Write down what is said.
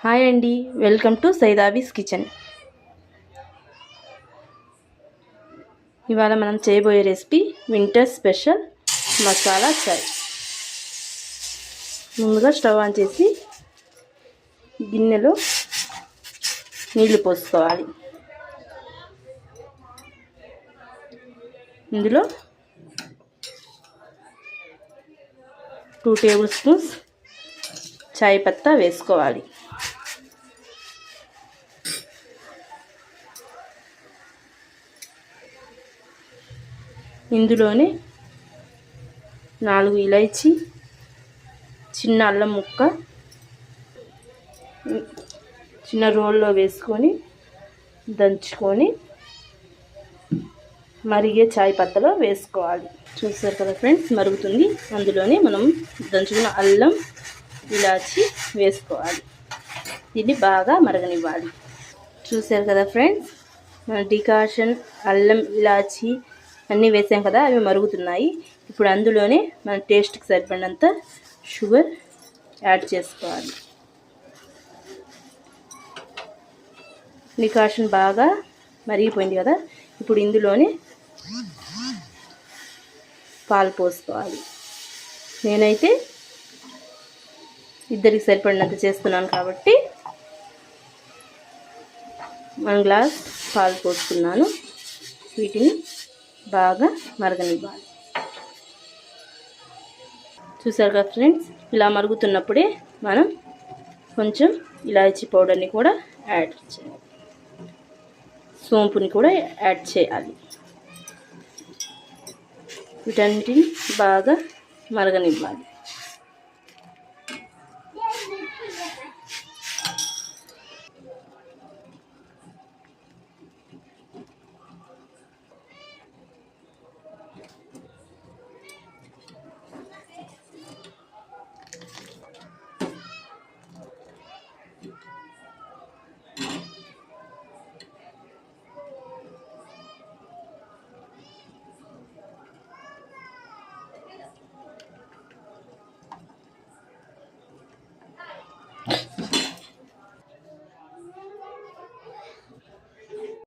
Hi అండి, welcome to సైదాబీస్ kitchen. ఇవాళ మనం చేయబోయే రెసిపీ వింటర్ స్పెషల్ మసాలా చాయ్. ముందుగా స్టవ్ ఆన్ చేసి గిన్నెలో నీళ్లు పోసుకోవాలి. ఇందులో 2 టేబుల్ స్పూన్స్ చాయ్ పత్తా వేసుకోవాలి. ఇందులోనే 4 ఇలైచి, చిన్న అల్లం ముక్క చిన్న రోల్లో వేసుకొని దంచుకొని మరిగే చాయ్ పత్తలో వేసుకోవాలి. చూసారు కదా ఫ్రెండ్స్, మరుగుతుంది. అందులోనే మనం దంచుకున్న అల్లం, ఇలాచి వేసుకోవాలి. దీన్ని బాగా మరగనివ్వాలి. చూసారు కదా ఫ్రెండ్స్, మన డికాషన్ అల్లం, ఇలాచి అన్నీ వేసాం కదా, అవి మరుగుతున్నాయి. ఇప్పుడు అందులోనే మన టేస్ట్కి సరిపడినంత షుగర్ యాడ్ చేసుకోవాలి. డికాషన్ బాగా మరిగిపోయింది కదా, ఇప్పుడు ఇందులోనే పాలు పోసుకోవాలి. నేనైతే ఇద్దరికి సరిపడినంత చేస్తున్నాను కాబట్టి 1 గ్లాస్ పాలు పోసుకున్నాను. వీటిని బాగా మరగనివ్వాలి. చూసారు కదా ఫ్రెండ్స్, ఇలా మరుగుతున్నప్పుడే మనం కొంచెం ఇలాచీ పౌడర్ని కూడా యాడ్ చేయాలి, సోంపుని కూడా యాడ్ చేయాలి. వీటన్నిటిని బాగా మరగనివ్వాలి.